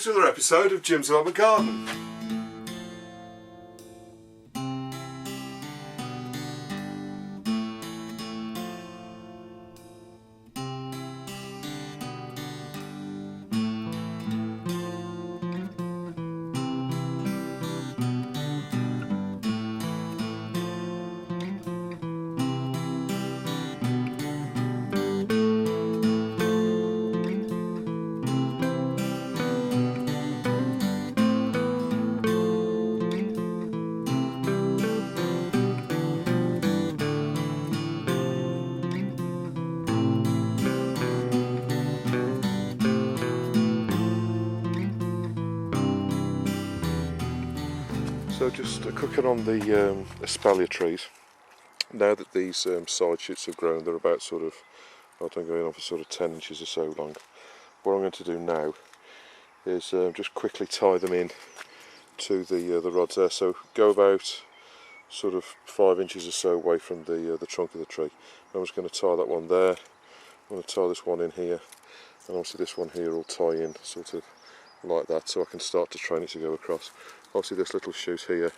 welcome to another episode of Jim's Allotment Garden. So just cooking on the Espalier trees. Now that these side shoots have grown, they're about sort of, going on for sort of 10 inches or so long. What I'm going to do now is just quickly tie them in to the rods there. So go about sort of 5 inches or so away from the trunk of the tree. I'm just going to tie that one there. I'm going to tie this one in here, and obviously this one here will tie in sort of like that, so I can start to train it to go across. Obviously this little shoot here,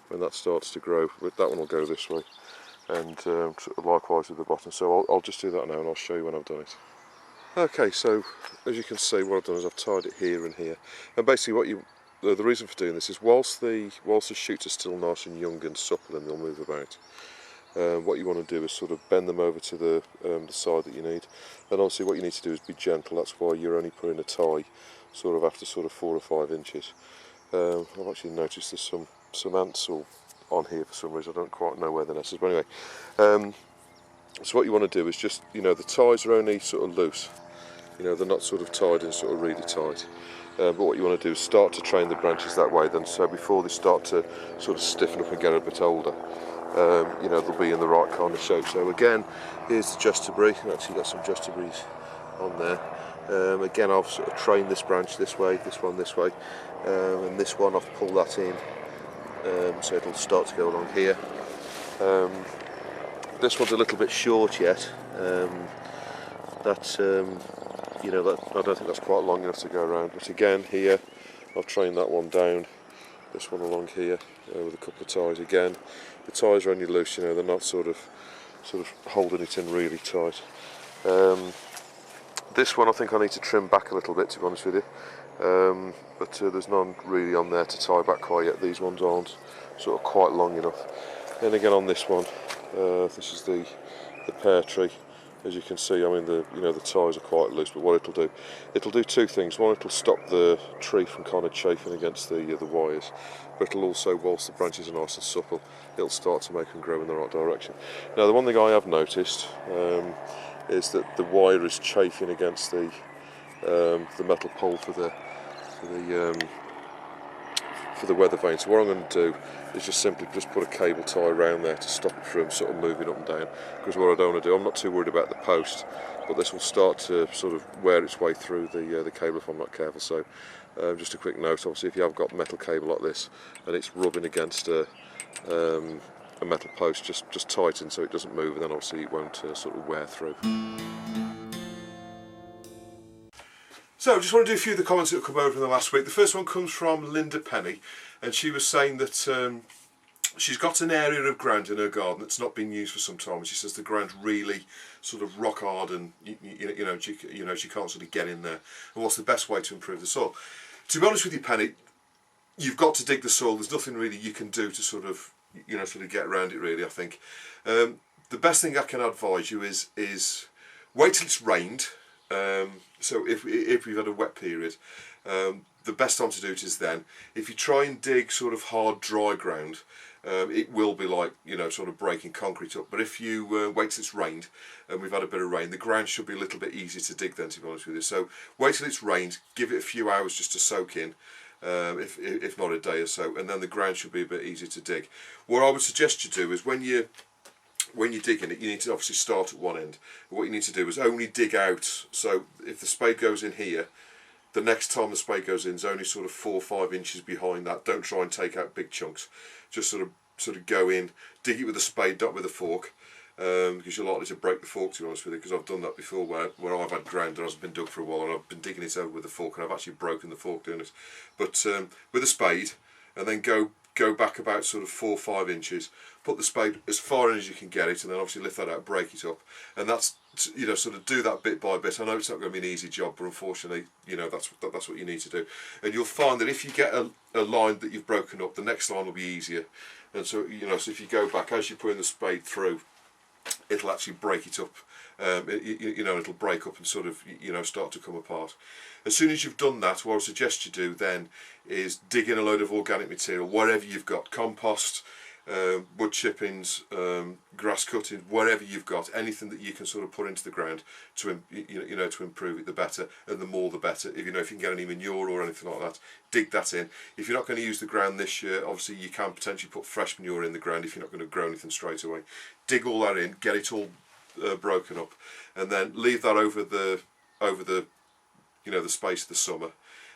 when that starts to grow, that one will go this way, and likewise with the bottom. So I'll just do that now and I'll show you when I've done it. Okay, so as you can see, what I've done is I've tied it here and here, and basically the reason for doing this is whilst the shoots are still nice and young and supple and they'll move about, what you want to do is sort of bend them over to the side that you need, and obviously what you need to do is be gentle. That's why you're only putting a tie sort of after sort of 4 or 5 inches. I've actually noticed there's some ants on here for some reason. I don't quite know where the nest is, but anyway. So what you want to do is just, the ties are only sort of loose. They're not sort of tied in sort of really tight. But what you want to do is start to train the branches that way then, so before they start to sort of stiffen up and get a bit older, they'll be in the right kind of shape. So again, here's the Justibury. I've actually got some Justiburys on there. Again, I've sort of trained this branch this way, this one this way, and this one I've pulled that in, so it'll start to go along here. This one's a little bit short yet. I don't think that's quite long enough to go around. But again, here I've trained that one down. This one along here with a couple of ties. Again, the ties are only loose. They're not sort of holding it in really tight. This one I think I need to trim back a little bit, to be honest with you, but there's none really on there to tie back quite yet. These ones aren't sort of quite long enough. Then again on this one, this is the pear tree. As you can see, the ties are quite loose, but what it'll do two things. One, it'll stop the tree from kind of chafing against the wires, but it'll also, whilst the branches are nice and supple, it'll start to make them grow in the right direction. Now, the one thing I have noticed is that the wire is chafing against the metal pole for the weather vane. So what I'm going to do is just simply put a cable tie around there to stop it from sort of moving up and down, because what I don't want to do, I'm not too worried about the post, but this will start to sort of wear its way through the cable if I'm not careful. So just a quick note, obviously if you have got metal cable like this and it's rubbing against a metal post, just tighten so it doesn't move, and then obviously it won't sort of wear through. So I just want to do a few of the comments that have come over in the last week. The first one comes from Linda Penny, and she was saying that she's got an area of ground in her garden that's not been used for some time, and she says the ground's really sort of rock hard, and she can't sort of get in there. And what's the best way to improve the soil? To be honest with you, Penny, you've got to dig the soil. There's nothing really you can do to sort of get around it, really. I think the best thing I can advise you is wait till it's rained. So if we've had a wet period, the best time to do it is then. If you try and dig sort of hard, dry ground, it will be like, sort of breaking concrete up. But if you wait till it's rained, and we've had a bit of rain, the ground should be a little bit easier to dig then, to be honest with you. So wait till it's rained, give it a few hours just to soak in, if not a day or so, and then the ground should be a bit easier to dig. What I would suggest you do is when you're digging it, you need to obviously start at one end. What you need to do is only dig out, so if the spade goes in here, the next time the spade goes in is only sort of 4 or 5 inches behind that. Don't try and take out big chunks. Just sort of go in, dig it with a spade, not with a fork, because you're likely to break the fork, to be honest with you, because I've done that before where I've had ground that hasn't been dug for a while and I've been digging it over with a fork and I've actually broken the fork doing it. But with a spade, and then go back about sort of 4 or 5 inches, put the spade as far in as you can get it, and then obviously lift that out, break it up, and that's, you know, sort of do that bit by bit. I know it's not going to be an easy job, but unfortunately, you know, that's what you need to do. And you'll find that if you get a line that you've broken up, the next line will be easier. And so, you know, so if you go back as you're putting the spade through, it'll actually break it up. You know, it'll break up and sort of, you know, start to come apart. As soon as you've done that, what I suggest you do then is dig in a load of organic material, whatever you've got, compost, wood chippings, grass cuttings, whatever you've got, anything that you can sort of put into the ground to, you know, to improve it, the better, and the more the better. If you know, if you can get any manure or anything like that, dig that in. If you're not going to use the ground this year, obviously you can potentially put fresh manure in the ground if you're not going to grow anything straight away. Dig all that in, get it all broken up, and then leave that over the you know, the space of the summer,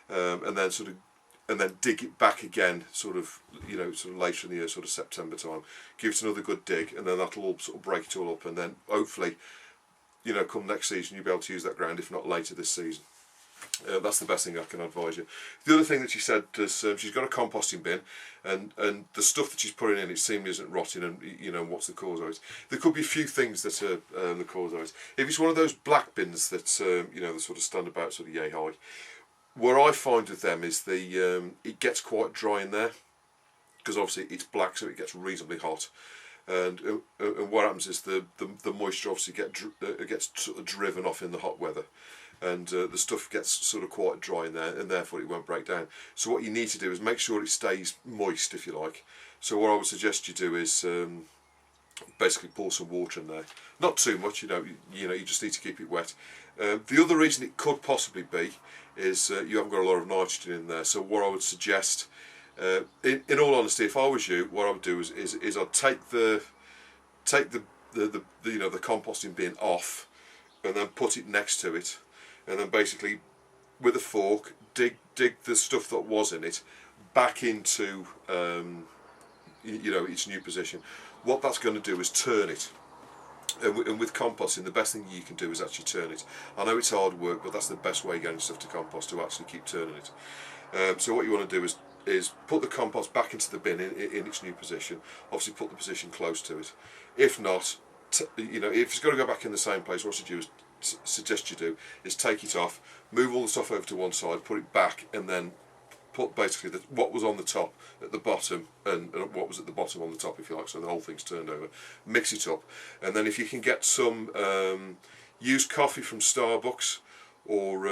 and then dig it back again, sort of, you know, sort of later in the year, sort of September time. Give it another good dig, and then that'll all sort of break it all up, and then hopefully, you know, come next season you'll be able to use that ground, if not later this season. That's the best thing I can advise you. The other thing that she said is she's got a composting bin, and the stuff that she's putting in, it seemingly isn't rotting, and you know, what's the cause of it? There could be a few things that are the cause of it. If it's one of those black bins that you know, that sort of stand about sort of yay high, what I find with them is it gets quite dry in there, because obviously it's black, so it gets reasonably hot. And what happens is the moisture obviously gets sort of driven off in the hot weather, and the stuff gets sort of quite dry in there, and therefore it won't break down. So what you need to do is make sure it stays moist, if you like. So what I would suggest you do is basically pour some water in there, not too much, you know, you just need to keep it wet. The other reason it could possibly be is you haven't got a lot of nitrogen in there. So what I would suggest, in all honesty, if I was you, what I would do is I'd take the you know, the composting bin off, and then put it next to it, and then basically with a fork dig the stuff that was in it back into you know, its new position. What that's going to do is turn it. And with composting, the best thing you can do is actually turn it. I know it's hard work, but that's the best way of getting stuff to compost, to actually keep turning it. So what you want to do is put the compost back into the bin in its new position. Obviously put the position close to it. If not, you know, if it's got to go back in the same place, what I suggest you do is take it off, move all the stuff over to one side, put it back, and then put basically what was on the top at the bottom, and what was at the bottom on the top, if you like, so the whole thing's turned over. Mix it up, and then if you can get some used coffee from Starbucks or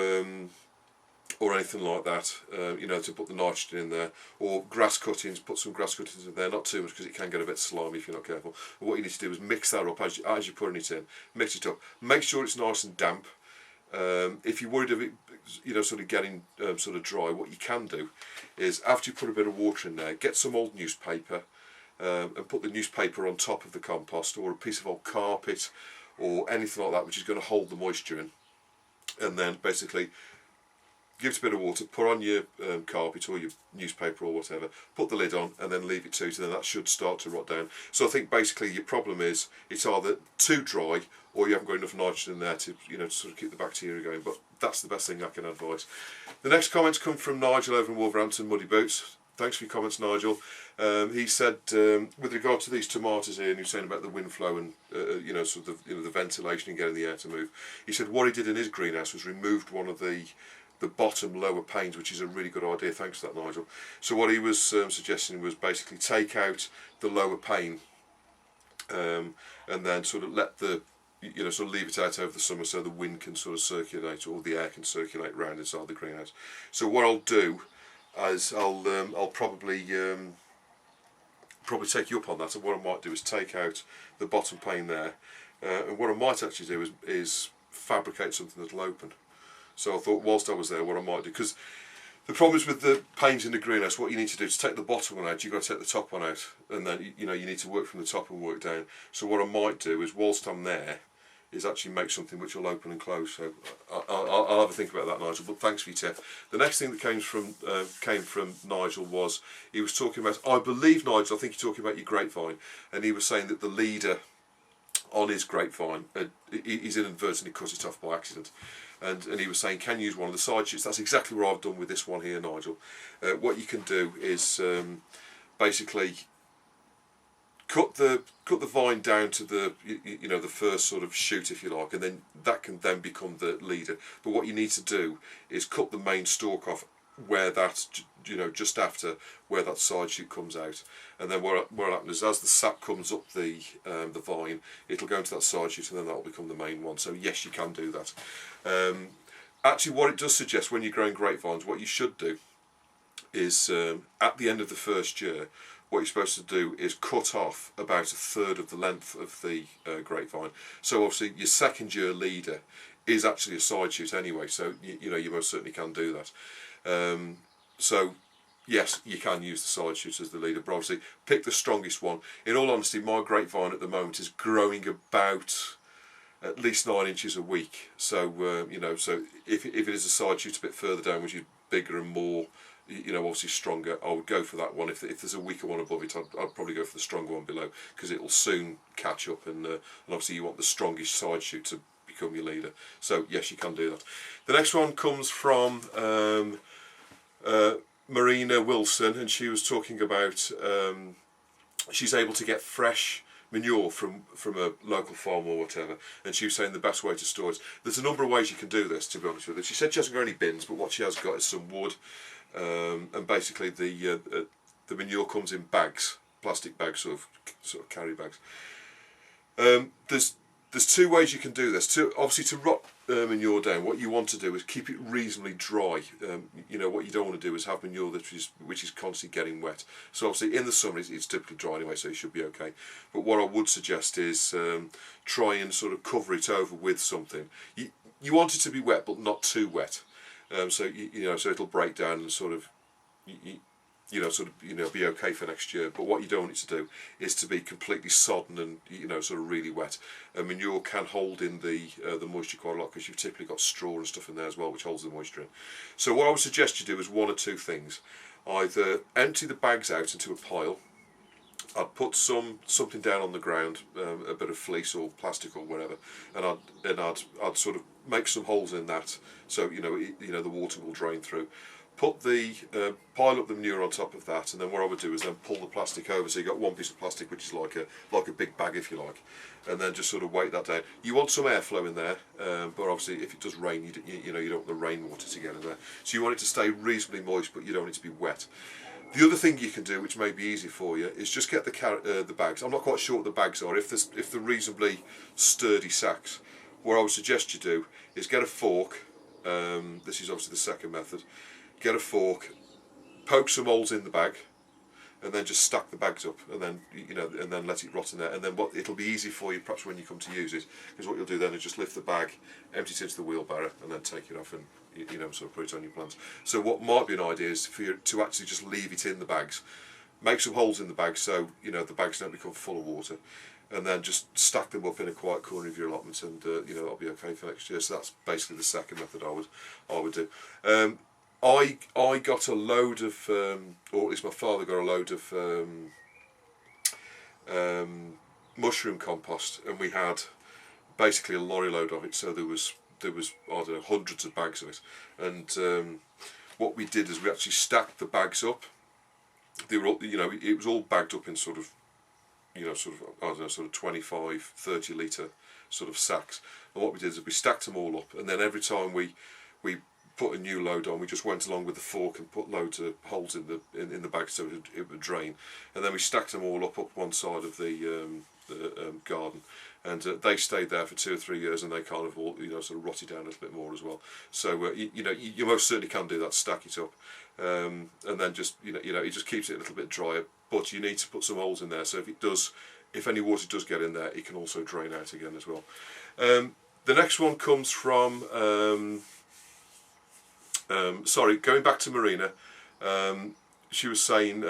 anything like that, you know, to put the nitrogen in there, or grass cuttings, put some grass cuttings in there, not too much because it can get a bit slimy if you're not careful. But what you need to do is mix that up as you're putting it in, mix it up, make sure it's nice and damp. If you're worried of it, you know, sort of getting sort of dry, what you can do is, after you put a bit of water in there, get some old newspaper and put the newspaper on top of the compost, or a piece of old carpet or anything like that, which is going to hold the moisture in, and then basically give it a bit of water, put on your carpet or your newspaper or whatever, put the lid on, and then leave it to it, and then that should start to rot down. So I think basically your problem is it's either too dry, or you haven't got enough nitrogen in there to, you know, to sort of keep the bacteria going. But that's the best thing I can advise. The next comments come from Nigel over in Wolverhampton, Muddy Boots. Thanks for your comments, Nigel. He said, with regard to these tomatoes here, and he was saying about the wind flow and you know, sort of, you know, the ventilation and getting the air to move. He said what he did in his greenhouse was removed one of the bottom lower panes, which is a really good idea. Thanks for that, Nigel. So what he was suggesting was basically take out the lower pane, and then sort of let the, you know, sort of leave it out over the summer so the wind can sort of circulate, or the air can circulate around inside the greenhouse. So what I'll do is I'll probably take you up on that, and what I might do is take out the bottom pane there, and what I might actually do is fabricate something that'll open. So I thought, whilst I was there, what I might do, because the problem is with the panes in the greenhouse, what you need to do is take the bottom one out, you've got to take the top one out, and then, you know, you need to work from the top and work down. So what I might do is, whilst I'm there, is actually make something which will open and close. So I'll have a think about that, Nigel, but thanks for your tip. The next thing that came from Nigel was, he was talking about, I believe, Nigel, I think you're talking about your grapevine, and he was saying that the leader on his grapevine. He's inadvertently cut it off by accident. And he was saying, can you use one of the side shoots? That's exactly what I've done with this one here, Nigel. What you can do is basically cut the vine down to the the first sort of shoot, if you like, and then that can then become the leader. But what you need to do is cut the main stalk off where that, just after where that side shoot comes out, and then what happens is as the sap comes up the vine, it'll go into that side shoot, and then that'll become the main one. So yes, you can do that. Actually, what it does suggest when you're growing grapevines, what you should do is at the end of the first year, what you're supposed to do is cut off about 1/3 of the length of the grapevine. So obviously your second year leader is actually a side shoot anyway, so you most certainly can do that. So yes, you can use the side shoot as the leader, but obviously pick the strongest one. In all honesty, my grapevine at the moment is growing about at least 9 inches a week. So so if it is a side shoot a bit further down, which is bigger and more, obviously stronger, I would go for that one. If there's a weaker one above it, I'd probably go for the stronger one below, because it will soon catch up, and obviously you want the strongest side shoot to become your leader. So yes, you can do that. The next one comes from Marina Wilson, and she was talking about she's able to get fresh manure from a local farm or whatever, and she was saying the best way to store it. There's a number of ways you can do this, to be honest with her. She said she hasn't got any bins, but what she has got is some wood, and basically the manure comes in bags, plastic bags, sort of carry bags. There's 2 ways you can do this. Obviously, to rot manure down, what you want to do is keep it reasonably dry. What you don't want to do is have manure which is constantly getting wet. So obviously in the summer it's typically dry anyway, so you should be okay. But what I would suggest is try and sort of cover it over with something. You want it to be wet, but not too wet. So it'll break down and sort of be okay for next year. But what you don't want it to do is to be completely sodden and sort of really wet. Manure can hold in the moisture quite a lot, because you've typically got straw and stuff in there as well, which holds the moisture in. So what I would suggest you do is 1 or 2 things. Either empty the bags out into a pile. I'd put something down on the ground, a bit of fleece or plastic or whatever, and I'd sort of make some holes in that, so the water will drain through. Put the pile up the manure on top of that, and then what I would do is then pull the plastic over, so you got one piece of plastic which is like a big bag, if you like, and then just sort of weight that down. You want some airflow in there, but obviously if it does rain, you don't want the rainwater to get in there. So you want it to stay reasonably moist, but you don't want it to be wet. The other thing you can do, which may be easy for you, is just get the bags. I'm not quite sure what the bags are. If they're reasonably sturdy sacks, what I would suggest you do is get a fork. This is obviously the second method. Get a fork, poke some holes in the bag, and then just stack the bags up, and then and then let it rot in there. And then it'll be easy for you, perhaps when you come to use it, because what you'll do then is just lift the bag, empty it into the wheelbarrow, and then take it off and sort of put it on your plants. So what might be an idea is for you to actually just leave it in the bags, make some holes in the bags so the bags don't become full of water, and then just stack them up in a quiet corner of your allotment, and that'll be okay for next year. So that's basically the second method I would do. I got a load of, or at least my father got a load of mushroom compost, and we had basically a lorry load of it. So there was I don't know, hundreds of bags of it. And what we did is we actually stacked the bags up. They were all, it was all bagged up in sort of I don't know, sort of 25, 30 litre sort of sacks. And what we did is we stacked them all up, and then every time we put a new load on, we just went along with the fork and put loads of holes in the bag so it would drain, and then we stacked them all up one side of the garden, and they stayed there for 2 or 3 years, and they kind of all sort of rotted down a little bit more as well. So you most certainly can do that, stack it up, and then just it just keeps it a little bit drier, but you need to put some holes in there, so if any water does get in there, it can also drain out again as well. The next one comes from going back to Marina. She was saying,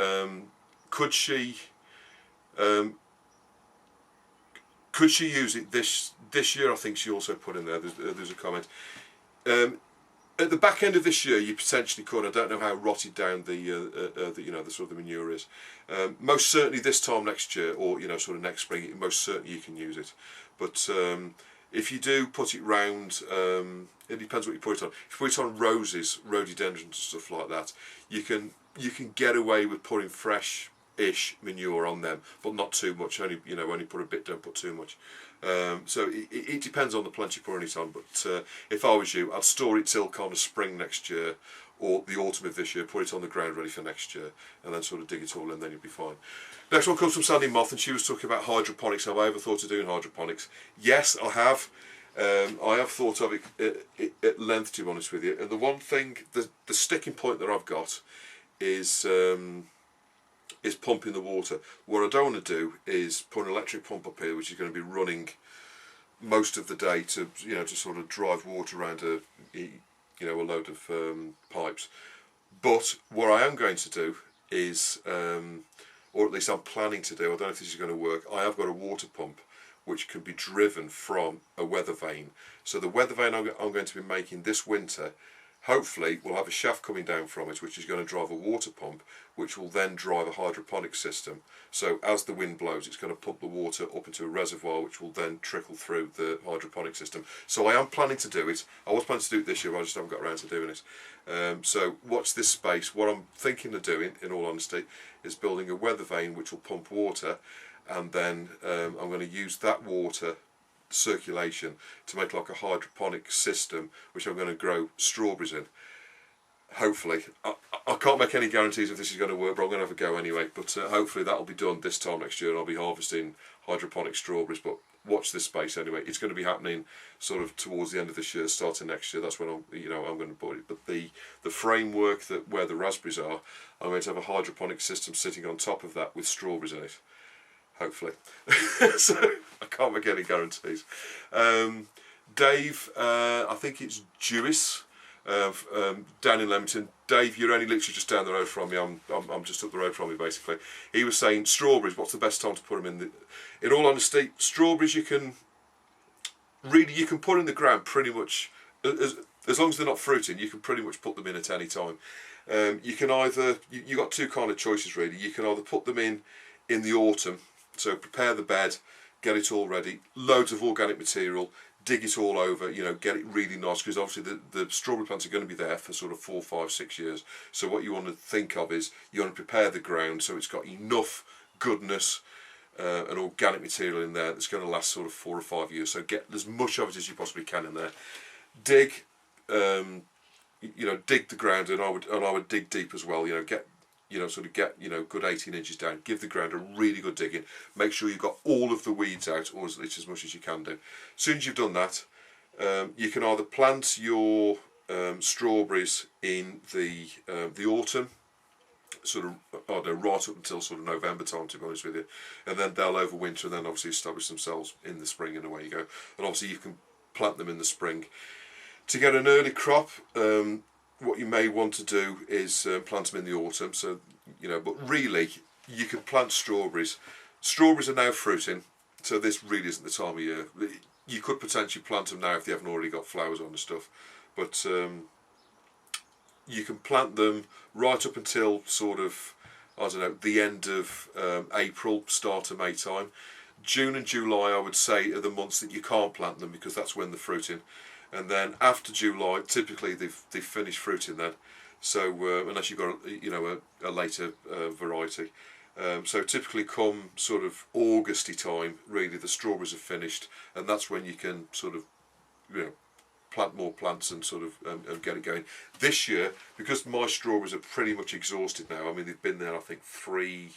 could she use it this year? I think she also put in there. There's a comment. At the back end of this year, you potentially could. I don't know how rotted down the you know, the sort of the manure is. Most certainly this time next year, or you know, sort of next spring, most certainly you can use it. But if you do put it round, it depends what you put it on. If you put it on roses, rhododendrons and stuff like that, you can get away with putting fresh-ish manure on them, but not too much. Only, you know, only put a bit. Don't put too much. So it depends on the plant you're putting it on. But if I was you, I'd store it till kind of spring next year or the autumn of this year. Put it on the ground ready for next year, and then sort of dig it all in. Then you'll be fine. Next one comes from Sandy Moth, and she was talking about hydroponics. Have I ever thought of doing hydroponics? Yes, I have. I have thought of it at length, to be honest with you. And the one thing, the sticking point that I've got is pumping the water. What I don't want to do is put an electric pump up here, which is going to be running most of the day to, you know, to sort of drive water around a load of pipes. But what I am going to do is, or at least I'm planning to do, I don't know if this is going to work, I have got a water pump which can be driven from a weather vane. So the weather vane I'm going to be making this winter, hopefully we'll have a shaft coming down from it which is going to drive a water pump, which will then drive a hydroponic system. So as the wind blows, it's going to pump the water up into a reservoir which will then trickle through the hydroponic system. So I am planning to do it. I was planning to do it this year, but I just haven't got around to doing it. So watch this space. What I'm thinking of doing, in all honesty, is building a weather vane which will pump water, and then I'm going to use that water circulation to make like a hydroponic system which I'm going to grow strawberries in. Hopefully. I can't make any guarantees if this is going to work, but I'm going to have a go anyway. But hopefully that'll be done this time next year and I'll be harvesting hydroponic strawberries. But watch this space anyway. It's going to be happening sort of towards the end of this year, starting next year. That's when I'm going to put it. But the framework where the raspberries are, I'm going to have a hydroponic system sitting on top of that with strawberries in it. Hopefully. So I can't make any guarantees. Dave, I think it's Jewis, down in Leamington. Dave, you're only literally just down the road from me. I'm just up the road from you, basically. He was saying strawberries. What's the best time to put them in? In all honesty, strawberries you can put in the ground pretty much as long as they're not fruiting. You can pretty much put them in at any time. You can either you got two kind of choices really. You can either put them in the autumn. So prepare the bed, get it all ready, loads of organic material, dig it all over, you know, get it really nice, because obviously the strawberry plants are going to be there for sort of 4, 5, 6 years. So what you want to think of is you want to prepare the ground so it's got enough goodness and organic material in there that's going to last sort of 4 or 5 years. So get as much of it as you possibly can in there. Dig, dig the ground, and I would dig deep as well. Get good 18 inches down. Give the ground a really good digging. Make sure you've got all of the weeds out, or at least as much as you can do. As soon as you've done that, you can either plant your strawberries in the autumn, sort of right up until sort of November time, to be honest with you, and then they'll overwinter and then obviously establish themselves in the spring, and away you go. And obviously you can plant them in the spring. To get an early crop, what you may want to do is plant them in the autumn. So but really you can plant strawberries. Strawberries are now fruiting, so this really isn't the time of year. You could potentially plant them now if they haven't already got flowers on and stuff, but you can plant them right up until sort of, I don't know, the end of April, start of May time. June and July, I would say, are the months that you can't plant them, because that's when they're fruiting. And then after July, typically they've finished fruiting then. So unless you've got a later variety, so typically come sort of Augusty time, really the strawberries are finished, and that's when you can sort of plant more plants and sort of and get it going. This year, because my strawberries are pretty much exhausted now. I mean, they've been there I think three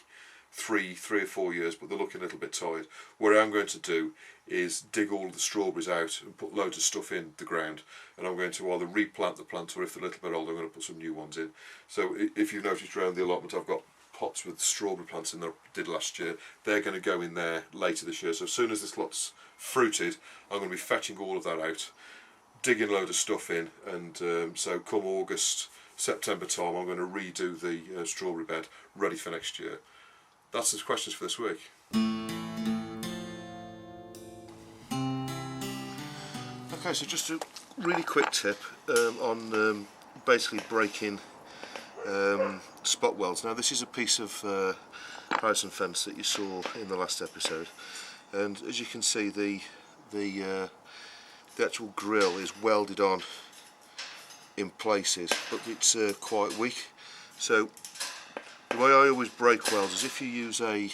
or 4 years, but they're looking a little bit tired. What I'm going to do is dig all the strawberries out and put loads of stuff in the ground, and I'm going to either replant the plants, or if they're a little bit older, I'm going to put some new ones in. So if you've noticed around the allotment, I've got pots with strawberry plants in there I did last year. They're going to go in there later this year. So as soon as this lot's fruited, I'm going to be fetching all of that out, digging a load of stuff in, and so come August, September time, I'm going to redo the strawberry bed ready for next year. That's the questions for this week. Okay, so just a really quick tip on basically breaking spot welds. Now this is a piece of house and fence that you saw in the last episode, and as you can see the actual grill is welded on in places, but it's quite weak. So the way I always break welds is if you use a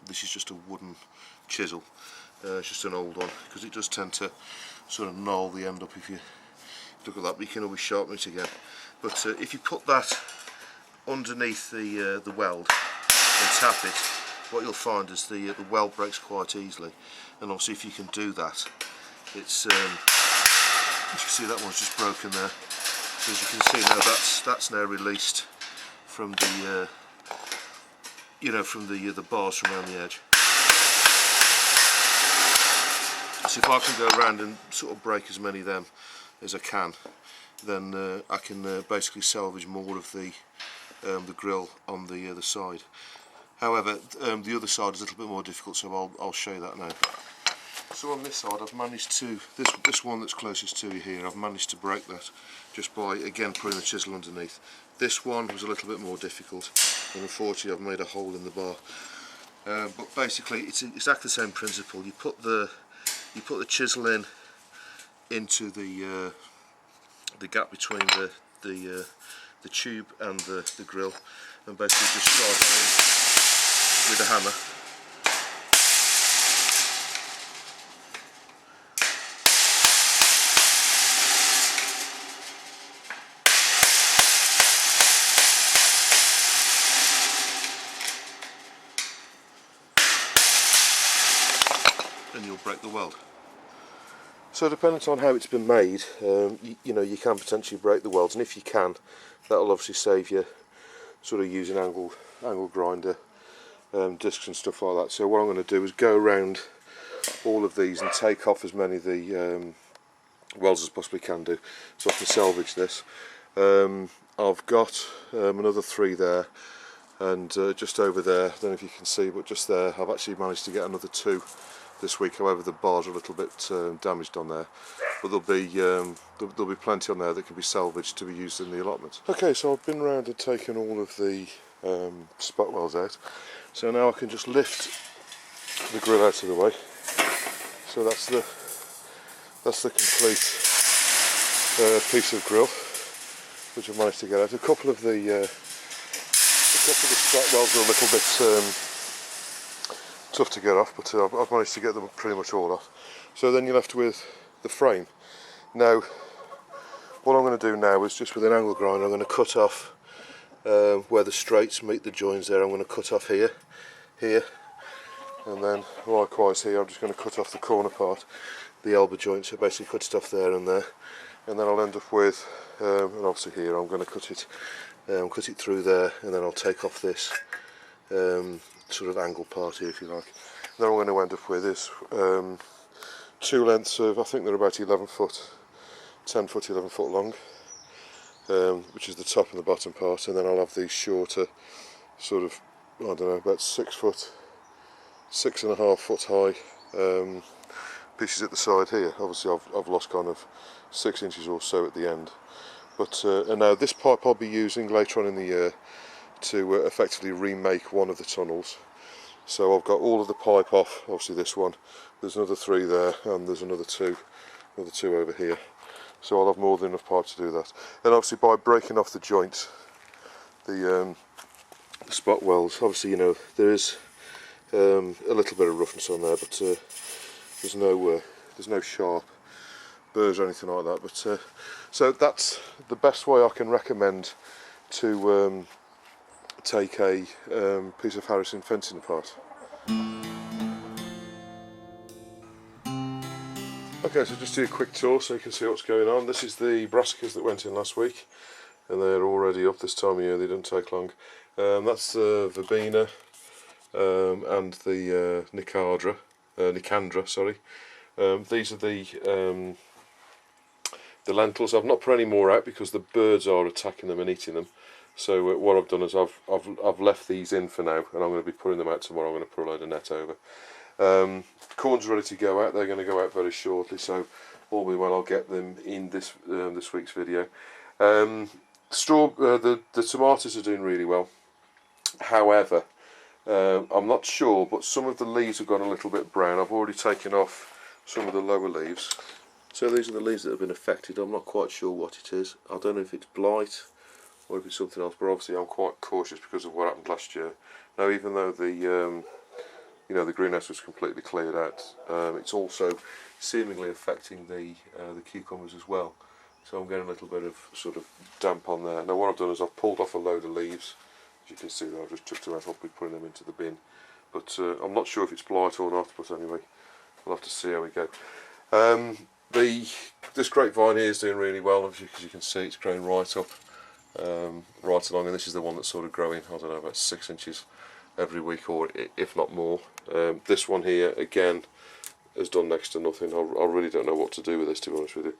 this is just a wooden chisel, it's just an old one, because it does tend to sort of knoll the end up if you look at that, but you can always sharpen it again. But if you put that underneath the weld and tap it, what you'll find is the weld breaks quite easily. And obviously if you can do that, it's as you can see, that one's just broken there. So as you can see now, that's now released from the from the bars from around the edge. So if I can go around and sort of break as many of them as I can, then I can basically salvage more of the grill on the other side. However, the other side is a little bit more difficult, so I'll show you that now. So on this side, I've managed to, this one that's closest to you here, I've managed to break that just by, again, putting the chisel underneath. This one was a little bit more difficult, and unfortunately I've made a hole in the bar. But basically it's exactly the same principle. You put the chisel into the gap between the tube and the grill, and basically just drive it in with a hammer. And you'll break the weld. So depending on how it's been made, you know, you can potentially break the welds, and if you can, that'll obviously save you sort of using angle grinder discs and stuff like that. So what I'm going to do is go around all of these and take off as many of the welds as possibly can do, so I can salvage this. I've got another 3 there, and just over there, I don't know if you can see, but just there I've actually managed to get another 2 this week. However, the bars are a little bit damaged on there, but there'll be plenty on there that can be salvaged to be used in the allotment. Okay, so I've been around and taken all of the spot welds out, so now I can just lift the grill out of the way. So that's the complete piece of grill which I've managed to get out. A couple of the spot welds are a little bit tough to get off, but I've managed to get them pretty much all off. So then you're left with the frame. Now what I'm going to do now is, just with an angle grinder, I'm going to cut off where the straights meet the joins there. I'm going to cut off here, and then likewise here I'm just going to cut off the corner part, the elbow joint, so basically cut it off there, and then I'll end up with, and obviously here I'm going to cut it through there, and then I'll take off this sort of angle part here, if you like. And then what I'm going to end up with is 2 lengths of, I think they're about 11 foot, 10 foot, 11 foot long, which is the top and the bottom part, and then I'll have these shorter, sort of, I don't know, about 6 foot, 6.5 foot high pieces at the side here. Obviously I've lost kind of 6 inches or so at the end, but and now this pipe I'll be using later on in the year to effectively remake one of the tunnels. So I've got all of the pipe off, obviously this one, there's another 3 there, and there's another two over here, so I'll have more than enough pipe to do that. And obviously by breaking off the joint, the spot welds, obviously, you know, there is a little bit of roughness on there, but there's no sharp burrs or anything like that. But so that's the best way I can recommend to take a piece of Harrison fencing apart. Okay, so just do a quick tour so you can see what's going on. This is the brassicas that went in last week, and they're already up this time of year. They don't take long. That's the verbena and the Nicandra, sorry. These are the lentils. I've not put any more out because the birds are attacking them and eating them. So what I've done is I've left these in for now, and I'm going to be putting them out tomorrow. I'm going to put a load of net over. Corn's ready to go out. They're going to go out very shortly, so all being well, I'll get them in this week's video. The tomatoes are doing really well. However, I'm not sure, but some of the leaves have gone a little bit brown. I've already taken off some of the lower leaves. So these are the leaves that have been affected. I'm not quite sure what it is. I don't know if it's blight or if it's something else, but obviously I'm quite cautious because of what happened last year. Now, even though the the greenhouse was completely cleared out, it's also seemingly affecting the cucumbers as well. So I'm getting a little bit of sort of damp on there. Now what I've done is I've pulled off a load of leaves. As you can see there, I've just chucked them out. I'll be putting them into the bin. But I'm not sure if it's blight or not, but anyway, we'll have to see how we go. This grapevine here is doing really well. As you can see, it's growing right up, right along, and this is the one that's sort of growing, I don't know, about 6 inches every week, or if not more. This one here, again, has done next to nothing. I really don't know what to do with this, to be honest with you.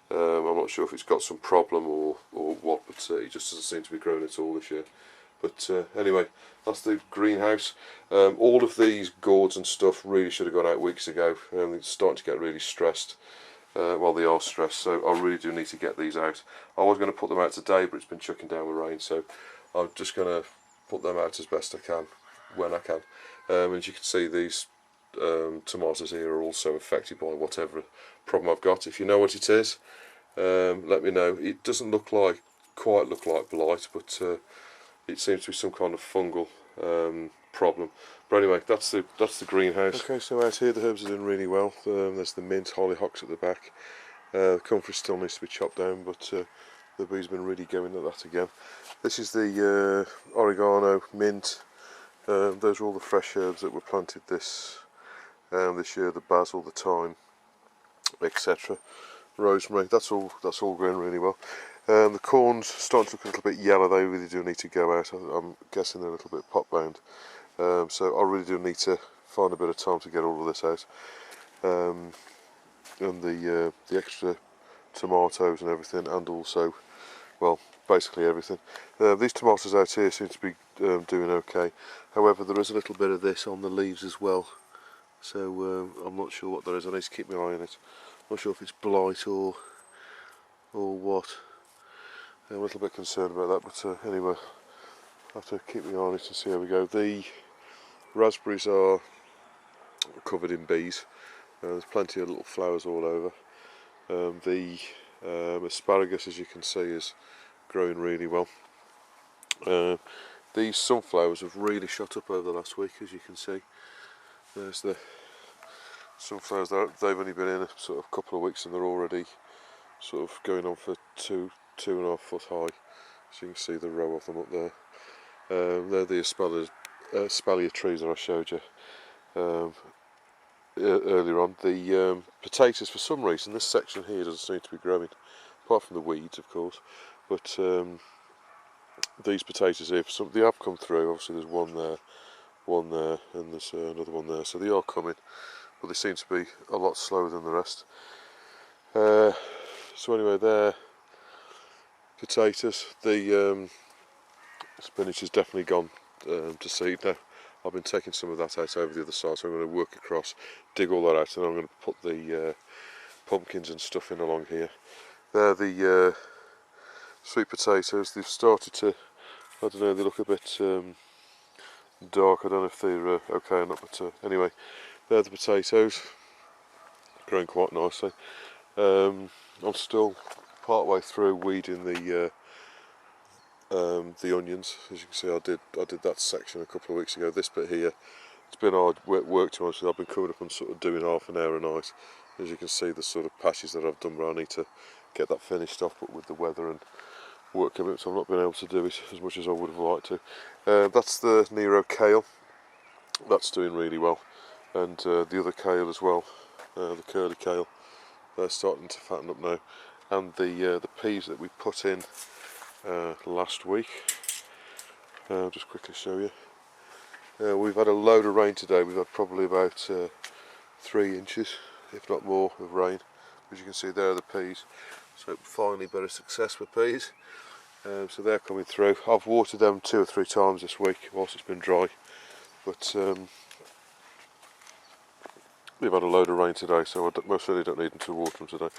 I'm not sure if it's got some problem or what, but it just doesn't seem to be growing at all this year. But anyway, that's the greenhouse. All of these gourds and stuff really should have gone out weeks ago. It's starting to get really stressed. Well, they are stressed, so I really do need to get these out. I was going to put them out today, but it's been chucking down with rain, so I'm just going to put them out as best I can, when I can. As you can see, these tomatoes here are also affected by whatever problem I've got. If you know what it is, let me know. It doesn't quite look like blight, but it seems to be some kind of fungal problem. But anyway, that's the greenhouse. Okay, so out here the herbs are doing really well. There's the mint, hollyhocks at the back. The comfrey still needs to be chopped down, but the bees have been really going at that again. This is the oregano, mint. Those are all the fresh herbs that were planted this year. The basil, the thyme, etc. Rosemary. That's all going really well. The corn's starting to look a little bit yellow. They really do need to go out. I'm guessing they're a little bit pot bound. So I really do need to find a bit of time to get all of this out. And the extra tomatoes and everything, and also, well, basically everything. These tomatoes out here seem to be doing okay. However, there is a little bit of this on the leaves as well. So I'm not sure what that is. I need to keep my eye on it. I'm not sure if it's blight or what. I'm a little bit concerned about that, but anyway, I have to keep my eye on it and see how we go. The raspberries are covered in bees. There's plenty of little flowers all over. The asparagus, as you can see, is growing really well. These sunflowers have really shot up over the last week, as you can see. There's the sunflowers. They've only been in a sort of couple of weeks and they're already sort of going on for 2.5 foot high. So you can see the row of them up there. They're the Espalier trees that I showed you earlier on. The potatoes, for some reason, this section here doesn't seem to be growing, apart from the weeds, of course. But these potatoes here, they have come through. Obviously, there's one there, and there's another one there. So they are coming, but they seem to be a lot slower than the rest. So anyway, they're potatoes. The spinach has definitely gone to seed now. I've been taking some of that out over the other side, so I'm going to work across, dig all that out, and I'm going to put the pumpkins and stuff in along here. They're the sweet potatoes. They've started to, I don't know, they look a bit dark. I don't know if they're okay or not, but anyway, they're the potatoes, growing quite nicely. I'm still part way through weeding the onions. As you can see, I did that section a couple of weeks ago. This bit here, it's been hard work to honestly. I've been coming up and sort of doing half an hour a night. As you can see, the sort of patches that I've done, but I need to get that finished off. But with the weather and work commitments, I've not been able to do it as much as I would have liked to. That's the Nero kale. That's doing really well, and the other kale as well, the curly kale. They're starting to fatten up now, and the peas that we put in last week. I'll just quickly show you. We've had a load of rain today. We've had probably about 3 inches, if not more, of rain. As you can see, there are the peas. So finally, better success with peas. So they're coming through. I've watered them 2 or 3 times this week whilst it's been dry, but we've had a load of rain today, so I most certainly don't need them to water them today.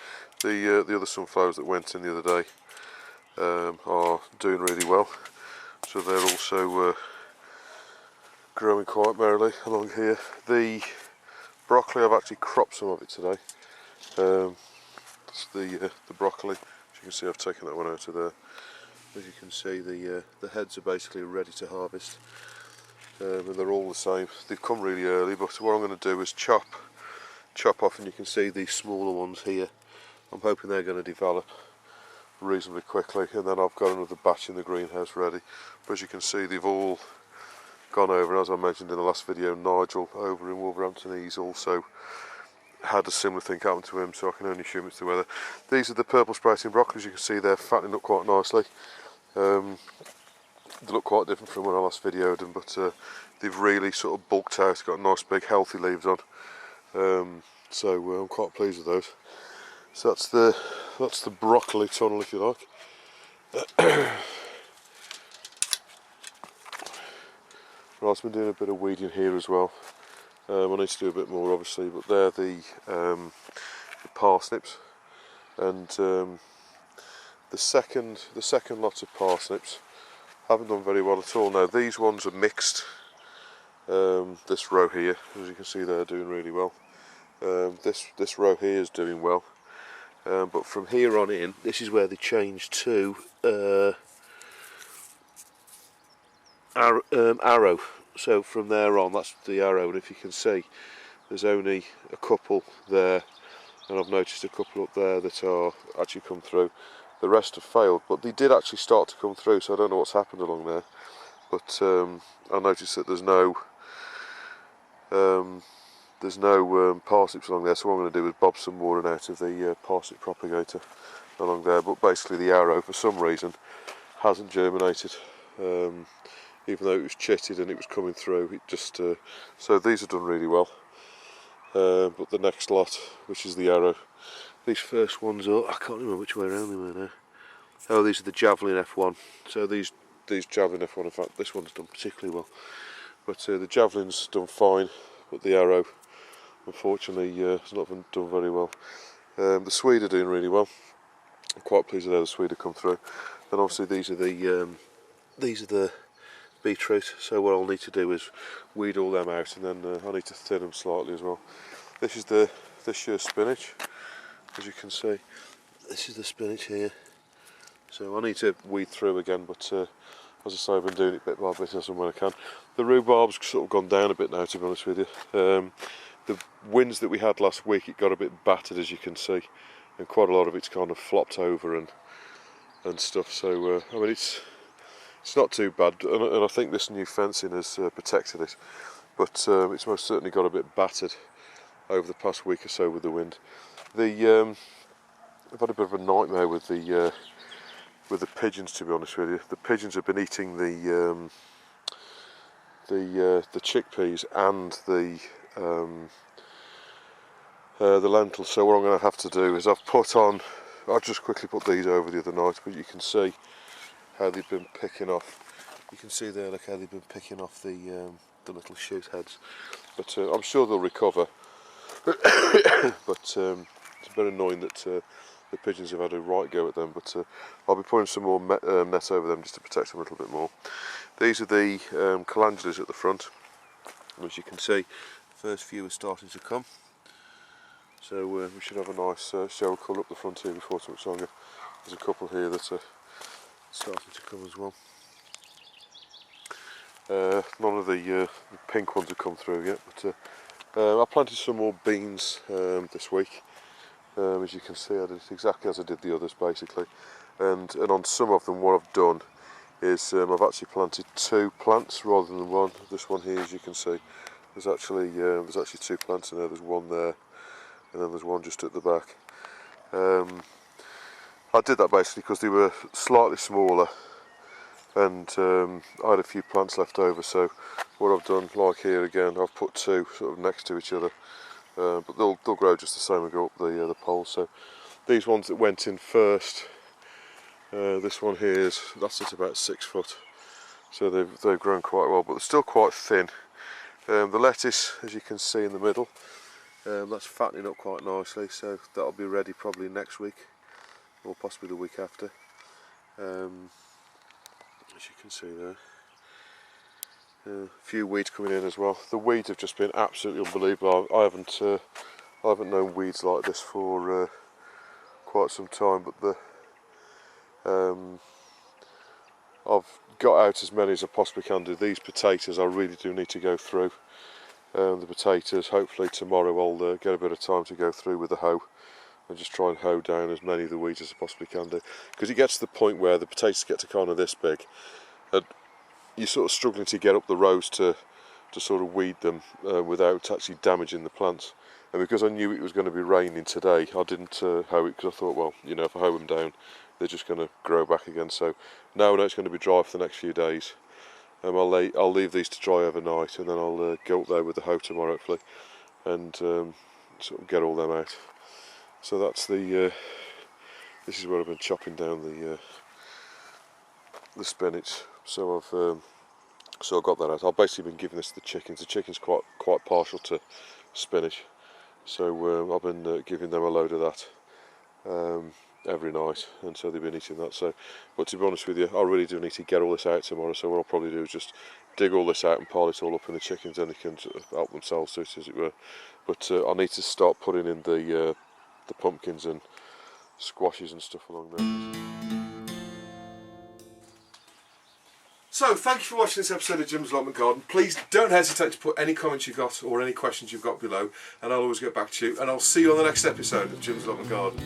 The other sunflowers that went in the other day are doing really well, so they're also growing quite merrily along here. The broccoli, I've actually cropped some of it today. That's the broccoli. As you can see, I've taken that one out of there. As you can see, the heads are basically ready to harvest, and they're all the same. They've come really early, but what I'm going to do is chop off, and you can see these smaller ones here. I'm hoping they're going to develop reasonably quickly, and then I've got another batch in the greenhouse ready. But as you can see, they've all gone over, and as I mentioned in the last video, Nigel over in Wolverhampton, he's also had a similar thing happen to him, so I can only assume it's the weather. These are the purple sprouting broccoli. As you can see, they're fattening up quite nicely. They look quite different from when I last videoed them, but they've really sort of bulked out, got nice big healthy leaves on. So I'm quite pleased with those. So that's the broccoli tunnel, if you like. Right, I've been doing a bit of weeding here as well. I need to do a bit more, obviously, but they're the parsnips, and the second lot of parsnips haven't done very well at all. Now these ones are mixed. This row here, as you can see, they're doing really well. This row here is doing well, but from here on in, this is where they change to arrow. So from there on, that's the arrow, and if you can see, there's only a couple there, and I've noticed a couple up there that are actually come through. The rest have failed, but they did actually start to come through, so I don't know what's happened along there. But I noticed that there's no parsnips along there, so what I'm going to do is bob some more out of the parsnip propagator along there. But basically the arrow, for some reason, hasn't germinated, even though it was chitted and it was coming through. It just so these have done really well, but the next lot, which is the arrow, these first ones are, I can't remember which way around they were now. Oh, these are the Javelin F1. So these Javelin F1, in fact this one's done particularly well, but the Javelin's done fine, but the arrow unfortunately has not done very well. The Swede are doing really well. I'm quite pleased with how the Swede have come through. And obviously these are the beetroot, so what I'll need to do is weed all them out, and then I need to thin them slightly as well. This is this year's spinach. As you can see, this is the spinach here, so I need to weed through again, but as I say, I've been doing it bit by bit as and when I can. The rhubarb's sort of gone down a bit now, to be honest with you. The winds that we had last week, it got a bit battered, as you can see, and quite a lot of it's kind of flopped over and stuff, so I mean it's not too bad, and I think this new fencing has protected it, but it's most certainly got a bit battered over the past week or so with the wind. I've had a bit of a nightmare with the pigeons, to be honest with you. The pigeons have been eating the chickpeas and the lentils. So what I'm going to have to do is I just quickly put these over the other night, but you can see how they've been picking off. You can see there, look how they've been picking off the little shoot heads. But I'm sure they'll recover. But it's a bit annoying that the pigeons have had a right go at them. But I'll be putting some more net over them just to protect them a little bit more. These are the calendulas at the front. And as you can see, the first few are starting to come. So we should have a nice show colour up the front here before too much longer. There's a couple here that are starting to come as well. None of the pink ones have come through yet, but I planted some more beans this week. As you can see, I did it exactly as I did the others basically, and on some of them what I've done is I've actually planted 2 plants rather than 1. This one here, as you can see, there's actually 2 plants in there. There's one there, and then there's one just at the back. I did that basically because they were slightly smaller, and I had a few plants left over, so what I've done, like here again, I've put 2 sort of next to each other, but they'll grow just the same and go up the poles. So these ones that went in first, this one here that's at about 6 foot, so they've grown quite well, but they're still quite thin. The lettuce, as you can see in the middle, That's fattening up quite nicely, so that'll be ready probably next week or possibly the week after. As you can see there, a few weeds coming in as well. The weeds have just been absolutely unbelievable. I haven't known weeds like this for quite some time, but I've got out as many as I possibly can do. These potatoes I really do need to go through. The potatoes, hopefully tomorrow I'll get a bit of time to go through with the hoe and just try and hoe down as many of the weeds as I possibly can do, because it gets to the point where the potatoes get to kind of this big and you're sort of struggling to get up the rows to sort of weed them without actually damaging the plants. And because I knew it was going to be raining today, I didn't hoe it, because I thought, well, you know, if I hoe them down they're just going to grow back again. So now I know it's going to be dry for the next few days. I'll leave these to dry overnight, and then I'll go up there with the hoe tomorrow hopefully and sort of get all them out. So that's the this is where I've been chopping down the spinach. So I've got that out. I've basically been giving this to the chickens. The chickens quite partial to spinach, so I've been giving them a load of that every night, and so they've been eating that. So, but to be honest with you, I really do need to get all this out tomorrow. So what I'll probably do is just dig all this out and pile it all up in the chickens, and they can sort of help themselves to it, as it were. But I need to start putting in the pumpkins and squashes and stuff along there. So, thank you for watching this episode of Jim's Allotment Garden. Please don't hesitate to put any comments you've got or any questions you've got below, and I'll always get back to you. And I'll see you on the next episode of Jim's Allotment Garden.